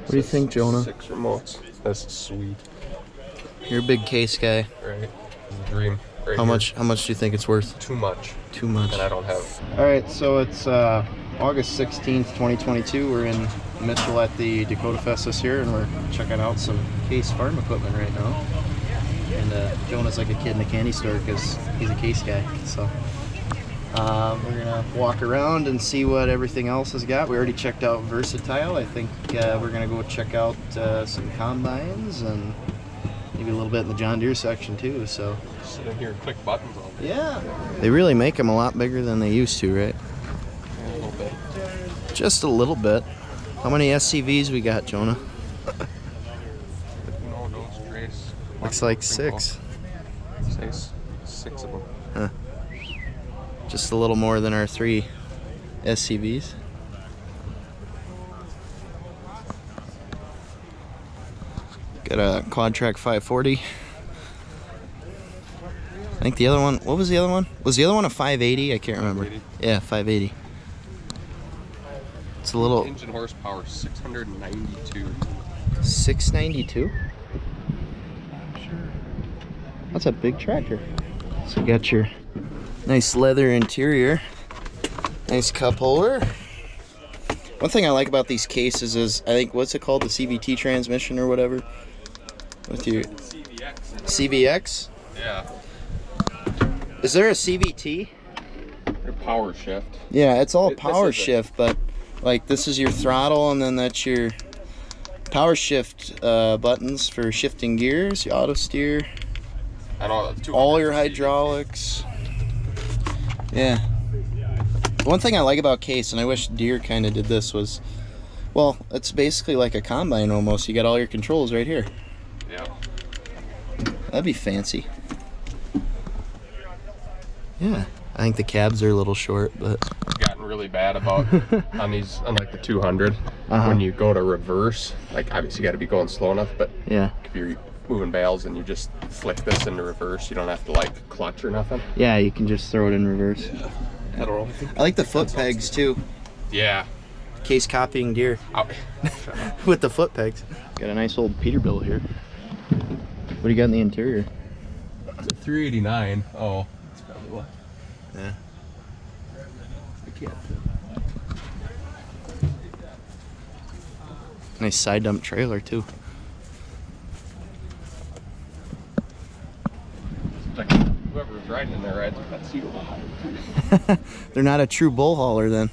What do you think, Jonah? 6 remotes. That's sweet. You're a big case guy. Right. This is a dream. Right How here. much? How much do you think it's worth? Too much. Too much. And I don't have. All right, so it's August 16th, 2022. We're in Mitchell at the Dakotafest this year, and we're checking out some case farm equipment right now. And Jonah's like a kid in a candy store because he's a case guy. So we're gonna walk around and see what everything else has got. We already checked out Versatile. I think we're gonna go check out some combines and maybe a little bit in the John Deere section too. So Sit in here and click buttons all day. yeah, they really make them a lot bigger than they used to, right? A little bit. Just a little bit. How many SCVs we got, Jonah? No, those trays. Looks like 6. Say 6 of them. Huh. Just a little more than our 3 SCVs. Got a Quadtrac 540. I think the other one, what was the other one? Was the other one a 580? I can't remember. 580. Yeah, 580. It's a little... Engine horsepower 692. 692? That's a big tractor. So you got your nice leather interior. Nice cup holder. One thing I like about these cases is, I think, what's it called? The CVT transmission or whatever? With your CVX? Yeah. Is there a CVT? Your power shift. Yeah, it's all This power is it. shift, but like this is your throttle, and then that's your power shift buttons for shifting gears, your auto steer, I know. all your hydraulics. Yeah. One thing I like about Case, and I wish Deere kind of did this, was, well, it's basically like a combine almost. You got all your controls right here. Yeah. That'd be fancy. Yeah. I think the cabs are a little short, but It's gotten really bad about on these, on like the 200, Uh-huh. when you go to reverse. Like obviously you got to be going slow enough, but yeah. if you're moving bales and you just flick this into reverse, you don't have to like clutch or nothing. Yeah, you can just throw it in reverse. I don't know. I like the foot pegs too. Yeah. Case copying Deere Oh. with the foot pegs. Got a nice old Peterbilt here. What do you got in the interior? It's a 389. Oh, that's probably what. Yeah. I can't. Nice side dump trailer too. Like whoever's riding in there rides with that seat over too. They're not a true bull hauler then.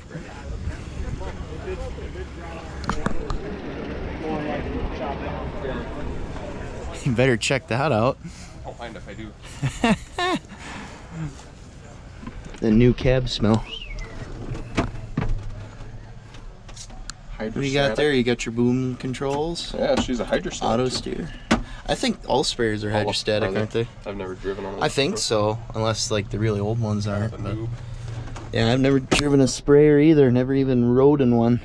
You better check that out. I don't mind if I do. The new cab smell. Hydrostatic. What do you got there? You got your boom controls, Yeah, she's a hydrostatic. auto steer. I think all sprayers are hydrostatic, aren't they? I've never driven on it. I think so, unless like the really old ones aren't. The But noob. yeah, I've never driven a sprayer either. Never even rode in one.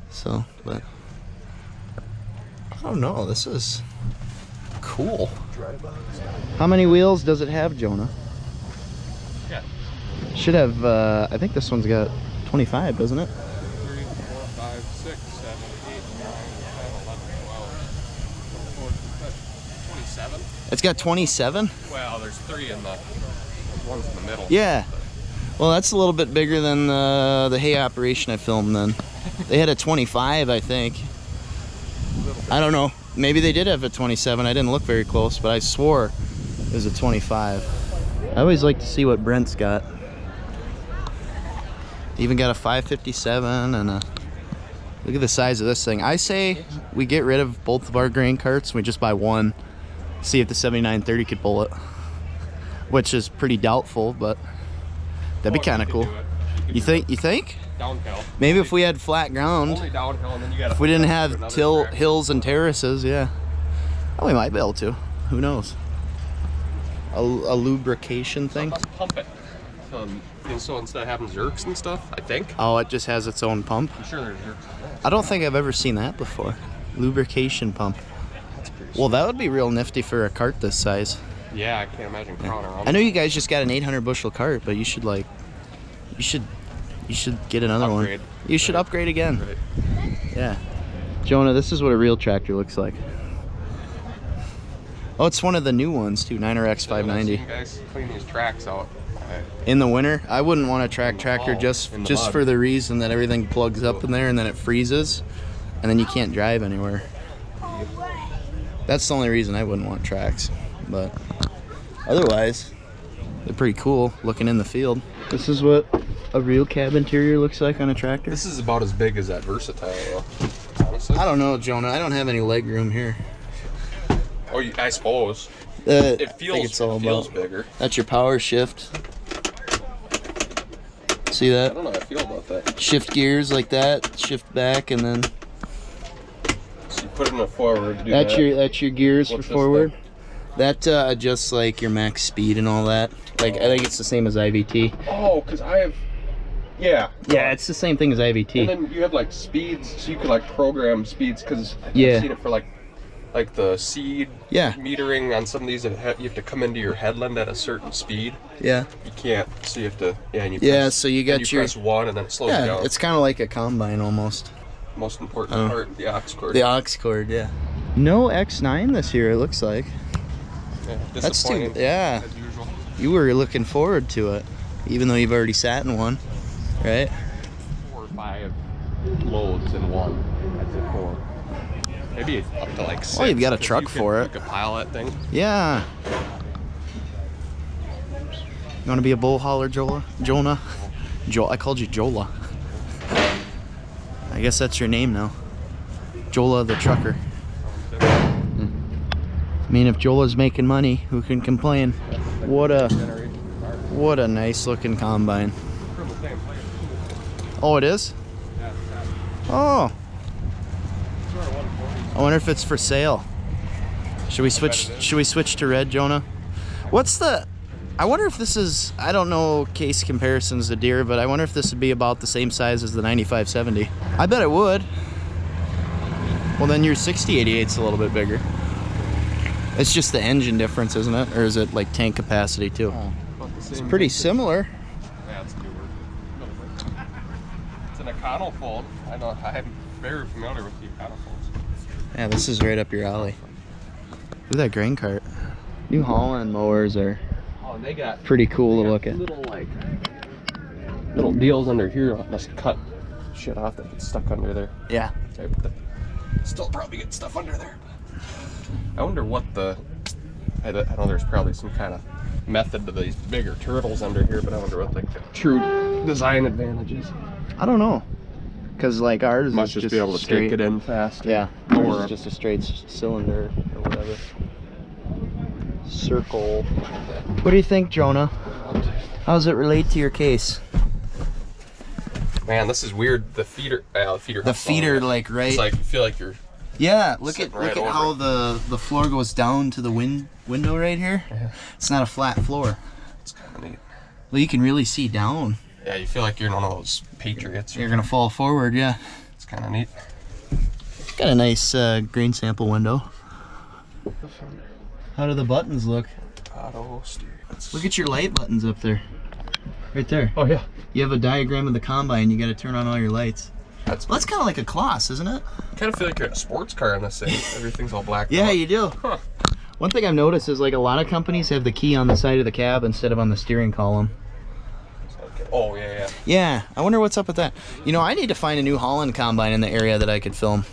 So, but I don't know. This is cool. How many wheels does it have, Jonah? Yeah. Should have. I think this one's got 25, doesn't it? 3, 4, 5, 6, 7, 8, 9, 10, 11, 12, 27. It's got 27. Well, there's 3 in the ones in the middle. Yeah. Well, that's a little bit bigger than the hay operation I filmed then. They had a 25, I think. I don't know. Maybe they did have a 27. I didn't look very close, but I swore it was a 25. I always like to see what Brent's got. Even got a 557 and a... Look at the size of this thing. I say we get rid of both of our grain carts and we just buy one. See if the 7930 could pull it. Which is pretty doubtful, but that'd be kind of cool. You think? Downhill. Maybe if we had flat ground. Only downhill, and then you gotta. If we didn't have another track. hills and terraces, yeah. Oh, we might be able to. Who knows? A lubrication thing? Let's pump it. So instead of having zerks and stuff, I think. Oh, it just has its own pump? I'm sure there's zerks. I don't think I've ever seen that before. Lubrication pump. That's pretty Well, that would be real nifty for a cart this size. Yeah, I can't imagine crawling around. I know you guys just got an 800 bushel cart, but you should get another Upgrade. one. You should Right. upgrade again. Right. Yeah. Jonah, this is what a real tractor looks like. Oh, it's one of the new ones too, 9RX 590. Guys clean these tracks out. In the winter, I wouldn't want a tractor just for the reason that everything plugs up in there and then it freezes, and then you can't drive anywhere. That's the only reason I wouldn't want tracks. But otherwise, they're pretty cool looking in the field. This is what a real cab interior looks like on a tractor. This is about as big as that Versatile, though, honestly. I don't know, Jonah. I don't have any leg room here. Oh, I suppose. It feels bigger. That's your power shift. See that? I don't know how I feel about that. Shift gears like that, shift back, and then so you put it in a forward. That's your gears What's for forward. That adjusts like your max speed and all that. Like I think it's the same as IVT. Oh, because I have. Yeah. Yeah, it's the same thing as IVT. And then you have like speeds, so you can like program speeds. Because I've seen it for like the seed metering on some of these. You have to come into your headland at a certain speed. Yeah. You can't. So you have to. Yeah. And you press, so you got your press one and then it slows down. It's kind of like a combine almost. Most important part, the aux cord. The aux cord, yeah. No X9 this year, it looks like. Yeah, that's too. Yeah. As usual. You were looking forward to it, even though you've already sat in one, right? 4 or 5 loads in one. I'd say 4. Maybe up to like 6. Oh, you've got a truck for it. You could pile that thing. Yeah. You want to be a bull hauler, Jonah? I called you Jola. I guess that's your name now. Jola the trucker. I mean, if Jola's making money, who can complain? What a nice looking combine. Oh, it is? Oh. I wonder if it's for sale. Should we switch to red, Jonah? I wonder if this is, I don't know case comparisons to deer, but I wonder if this would be about the same size as the 9570. I bet it would. Well, then your 6088's a little bit bigger. It's just the engine difference, isn't it? Or is it like tank capacity too? It's pretty similar. Yeah, it's newer. It's an Econofold. I'm very familiar with the Econofolds. Yeah, this is right up your alley. Look at that grain cart. New Holland mowers are they got pretty cool to look at. Little deals under here. Must cut shit off that gets stuck under there. Yeah. Still probably get stuff under there. I wonder what I know there's probably some kind of method to these bigger turtles under here, but I wonder what like the true design advantage is. I don't know. Because like ours must is just be able to take it in fast. Yeah. Or just a straight cylinder or whatever. Circle. What do you think, Jonah? How does it relate to your case? Man, this is weird. The feeder like right. It's like you feel like you're. Yeah, look at how the floor goes down to the window right here. Yeah. It's not a flat floor. It's kind of neat. Well, you can really see down. Yeah, you feel like you're in one of those Patriots. You're gonna fall forward, yeah. It's kind of neat. Got a nice grain sample window. How do the buttons look? Auto steer. Look at your light buttons up there. Right there. Oh yeah. You have a diagram of the combine. You got to turn on all your lights. That's kind of like a Kloss, isn't it? I kind of feel like you're in a sports car in this thing. Everything's all black. Yeah, you do. Huh. One thing I've noticed is like a lot of companies have the key on the side of the cab instead of on the steering column. Oh, yeah. Yeah, I wonder what's up with that. You know, I need to find a New Holland combine in the area that I could film.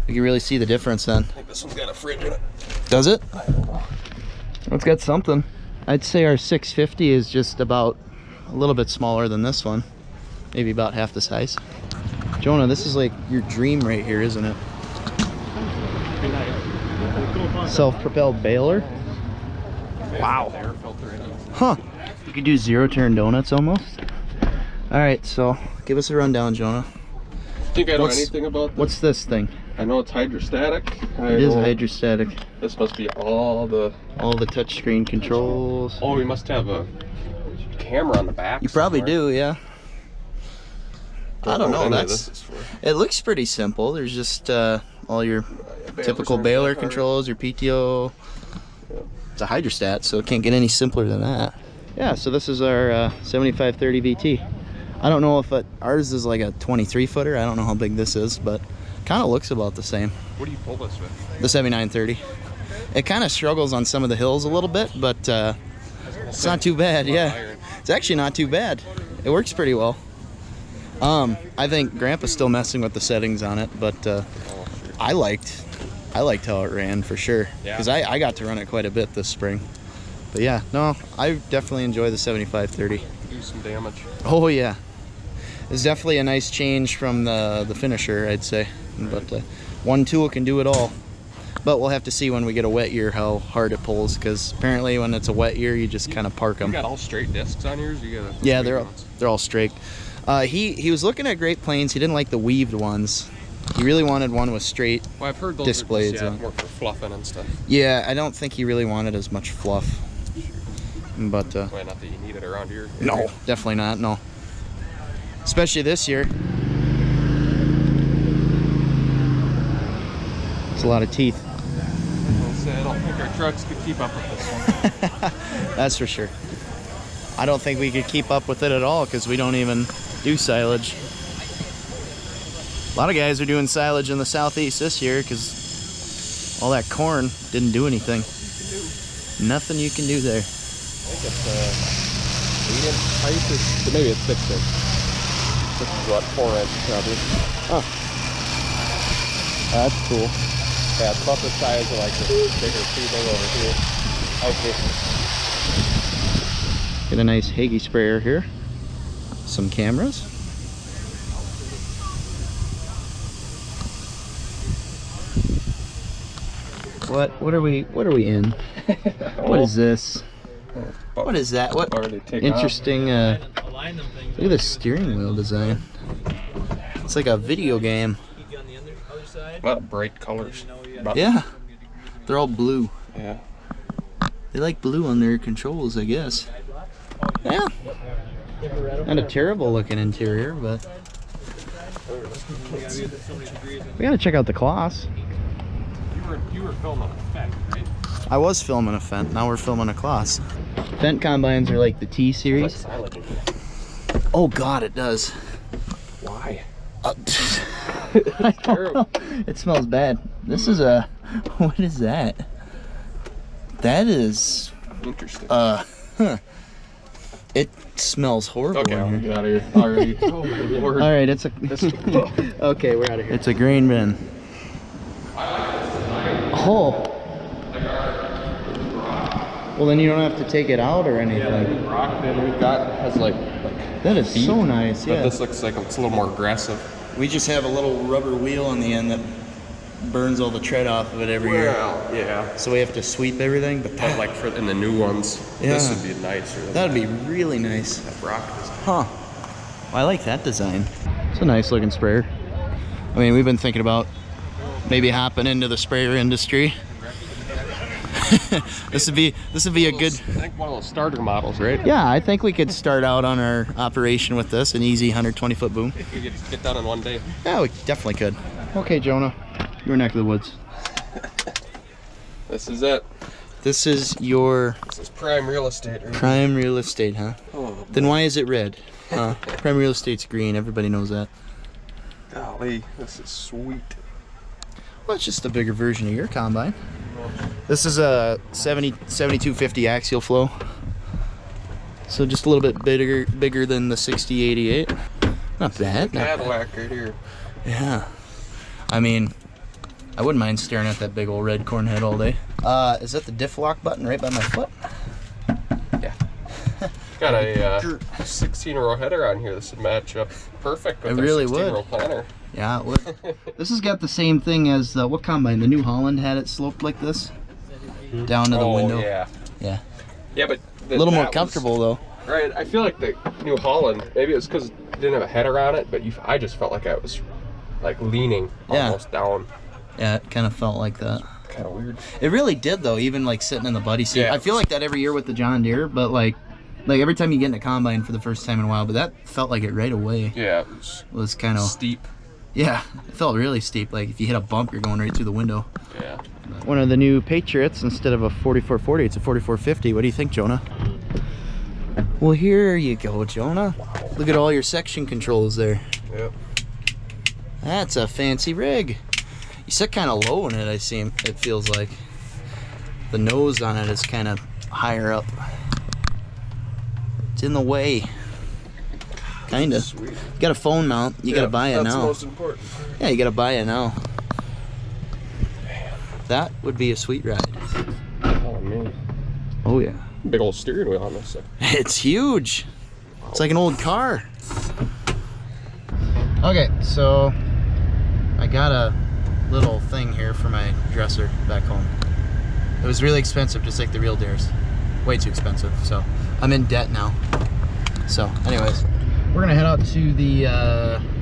You can really see the difference then. I think this one's got a fridge in it. Does it? I don't know. It's got something. I'd say our 650 is just about a little bit smaller than this one. Maybe about half the size. Jonah, this is like your dream right here, isn't it? Self-propelled baler. Wow. Huh. You could do zero-turn donuts almost. Alright, so give us a rundown, Jonah. Think I know anything about this? What's this thing? I know it's hydrostatic. It is hydrostatic. This must be all the touchscreen controls. Oh, we must have a camera on the back. You probably do, yeah. I don't know. It looks pretty simple. There's just all your typical baler controls, your PTO. Yeah. It's a hydrostat, so it can't get any simpler than that. Yeah, so this is our 7530 VT. I don't know if ours is like a 23 footer. I don't know how big this is, but Kind of looks about the same. What do you pull this with? The 7930. It kind of struggles on some of the hills a little bit, but it's not too bad. Yeah, it's actually not too bad. It works pretty well. I think Grandpa's still messing with the settings on it, but I liked how it ran for sure, because I got to run it quite a bit this spring. But yeah, no, I definitely enjoy the 7530. Do some damage. Oh yeah, it's definitely a nice change from the finisher, I'd say. But one tool can do it all. But we'll have to see when we get a wet year how hard it pulls, because apparently when it's a wet year, you just kind of park them. You got all straight discs on yours? You got yeah, they're all straight. He was looking at Great Plains. He didn't like the weaved ones. He really wanted one with straight well, I've heard those disc blades. Are just, more for fluffing and stuff. Yeah, I don't think he really wanted as much fluff. But well, not that you need it around here. No, definitely not. No, especially this year. It's a lot of teeth. I don't think our trucks could keep up with this one. That's for sure. I don't think we could keep up with it at all, because we don't even do silage. A lot of guys are doing silage in the southeast this year because all that corn didn't do anything. Nothing you can do there. I think it's 8-inch pipe, maybe it's 6-inch. This is what, 4-inch probably. Oh, that's cool. Yeah, it's about the size of like this bigger tubing over here. Okay. Get a nice Hagee sprayer here. Some cameras. What are we in? What is this? What is that? What interesting look at the steering wheel design. It's like a video game. A lot of bright colors. Yeah. They're all blue. Yeah. They like blue on their controls, I guess. Yeah. Not a terrible looking interior, but we gotta check out the Claas. You were filming a Fent, right? I was filming a Fent, now we're filming a Claas. Fent combines are like the T series. Oh god, it does. Why? I don't know. It smells bad. This is a, what is that? That is interesting. It smells horrible. Okay, in I'll here. get out of here. Alright. Oh my lord. All right, it's a. Okay, we're out of here. It's a grain bin. Oh. Well, then you don't have to take it out or anything. Yeah, the rock bin we've got has like that is feet, so nice. Yeah. But this looks like it's a little more aggressive. We just have a little rubber wheel on the end that burns all the tread off of it every year. Yeah. So we have to sweep everything. But But like in the new ones, this would be nicer. That'd be really nice. That rock design. Huh. Well, I like that design. It's a nice looking sprayer. I mean, we've been thinking about maybe hopping into the sprayer industry. This would be a good. I think one of those starter models, right? Yeah, I think we could start out on our operation with this, an easy 120-foot boom. We could get done in one day. Yeah, we definitely could. Okay, Jonah, your neck of the woods. This is it. This is your This is prime real estate. Right? prime real estate, huh? Oh, Then why is it red? Prime real estate's green. Everybody knows that. golly, this is sweet. Well, it's just a bigger version of your combine. This is a 7250 axial flow. So just a little bit bigger than the 6088. Not bad. Cadillac right here. Yeah. I mean, I wouldn't mind staring at that big old red corn head all day. Is that the diff lock button right by my foot? Yeah. Got a 16-row header on here. This would match up perfect with It really 16-row planner. Yeah, it would. This has got the same thing as what combine? The New Holland had it sloped like this? Down to the window. Yeah. Yeah. Yeah, but A little more comfortable though. Right. I feel like the New Holland, maybe it was because it didn't have a header on it, but I just felt like I was like leaning almost down. Yeah, it kind of felt like that. Kind of weird. It really did though, even like sitting in the buddy seat. Yeah. I feel like that every year with the John Deere, but like every time you get in a combine for the first time in a while, but that felt like it right away. Yeah, It was kind of steep. Yeah, it felt really steep. Like if you hit a bump, you're going right through the window. Yeah. One of the new Patriots, instead of a 4440, it's a 4450. What do you think, Jonah? Well, here you go, Jonah. Look at all your section controls there. Yep. That's a fancy rig. You sit kind of low in it, it feels like. The nose on it is kind of higher up. It's in the way. Kinda. Sweet. You got a phone mount. You gotta buy it now. That's the most important. Yeah, you gotta buy it now. That would be a sweet ride. Oh man. Oh yeah. Big old steering wheel on this thing. It's huge. It's like an old car. Okay, so I got a little thing here for my dresser back home. It was really expensive, just like the real Dares. Way too expensive, so I'm in debt now. So anyways, we're gonna head out to the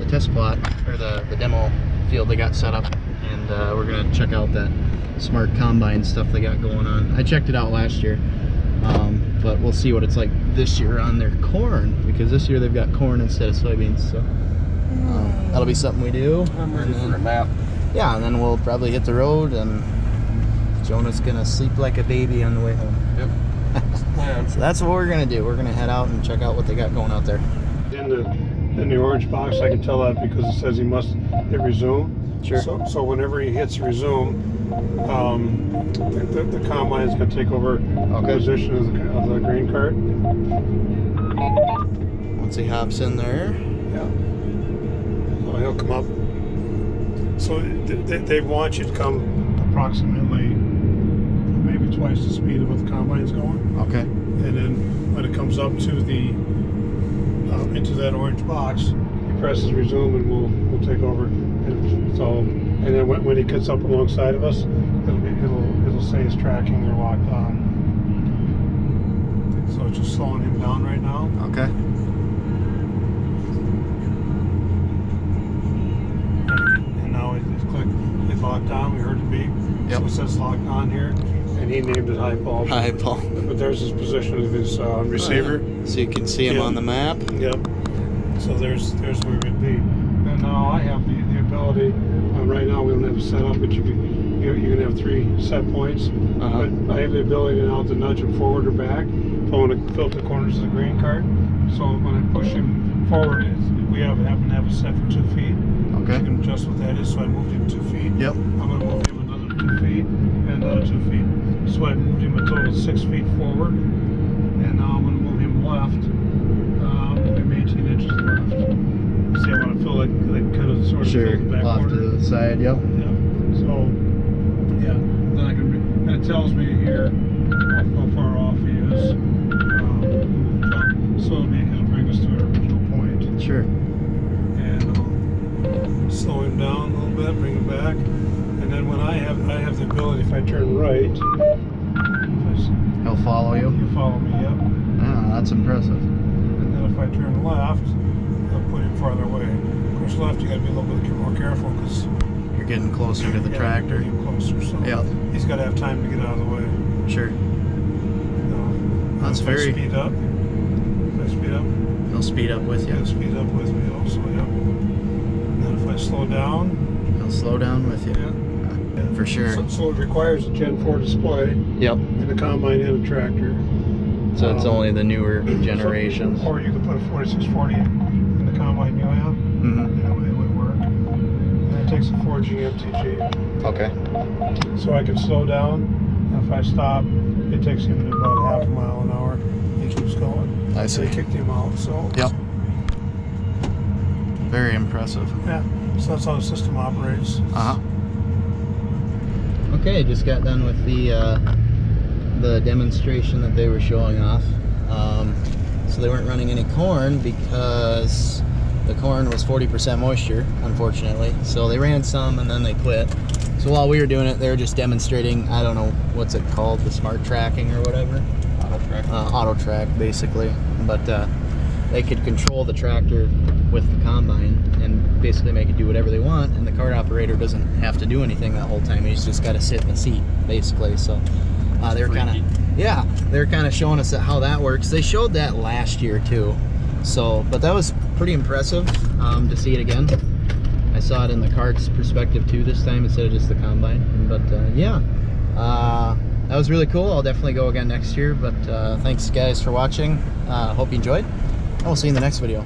test plot, or the demo field they got set up, and we're gonna check out that smart combine stuff they got going on. I checked it out last year, but we'll see what it's like this year on their corn, because this year they've got corn instead of soybeans, so that'll be something we do. I'm ready for a nap. Yeah, and then we'll probably hit the road, and Jonah's gonna sleep like a baby on the way home. Yep. So that's what we're gonna do. We're gonna head out and check out what they got going out there. In the orange box, I can tell that because it says he must hit resume. Sure. So whenever he hits resume, the combine is going to take over the position of the grain cart. Once he hops in there. Yeah. So he'll come up. So they want you to come approximately maybe twice the speed of what the combine's going. Okay. And then when it comes up to the into that orange box, he presses resume, and we'll take over. And so, and then when he gets up alongside of us, it'll say it's tracking or locked on. So it's just slowing him down right now. Okay. And now it's clicked. It's locked on. We heard the beep. Yep. So it says locked on here, and he named it High Paul. Hi, Paul. But there's his position of his receiver. Oh, yeah. So you can see him on the map. Yep. So there's where it would be. And now I have the ability. Right now we don't have it set up, but you can have 3 set points. But I have the ability now to nudge him forward or back. If I want to fill up the corners of the grain cart. So when I push him forward, we happen to have it set for 2 feet. Okay. You can adjust what that is. So I moved him 2 feet. Yep. I'm going to move him another 2 feet and another 2 feet. So I moved him a total of 6 feet forward. And now I'm going to move him left. Maybe 18 inches left. See, I want to fill it kind of sort of Sure. fill the back Off corner. to the side. Yep. Yeah. So, yeah. Then I can. And it tells me here how far off he is. So it'll bring us to our original point. Sure. And slow him down a little bit, bring him back, and then when I have the ability, if I turn right, He'll follow you. he'll follow me. Yep. Yeah, that's impressive. And then if I turn left, I'll put him farther away. Of course, left you got to be a little bit more careful because You're getting closer to the tractor. Getting closer, so Yeah. he's got to have time to get out of the way. Sure. That's if I very. speed up. If I speed up, He'll speed up with you. he'll speed up with me also. Yep. And then if I slow down, He'll slow down with you. yeah. For sure. So it requires a Gen 4 display Yep. in a combine and a tractor. So it's only the newer generations. Or you could put a 4640 in the combine you have. Mm-hmm. That way it would work. And it takes a 4G MTG. Okay. So I can slow down. And if I stop, it takes him to about half a mile an hour. He keeps going. I see. They kicked him out, so. Yep. Very impressive. Yeah. So that's how the system operates. Uh-huh. Okay, just got done with the demonstration that they were showing off. So they weren't running any corn because the corn was 40% moisture, unfortunately. So they ran some and then they quit. So while we were doing it, they were just demonstrating, I don't know, what's it called, the smart tracking or whatever? Auto track. Auto track, basically. But they could control the tractor with the combine and basically make it do whatever they want, and the cart operator doesn't have to do anything that whole time. He's just got to sit in the seat, basically. So they were kind of, they're kind of showing us how that works. They showed that last year too. So, but that was pretty impressive to see it again. I saw it in the cart's perspective too this time instead of just the combine. But yeah, that was really cool. I'll definitely go again next year. But thanks guys for watching. Hope you enjoyed, and we'll see you in the next video.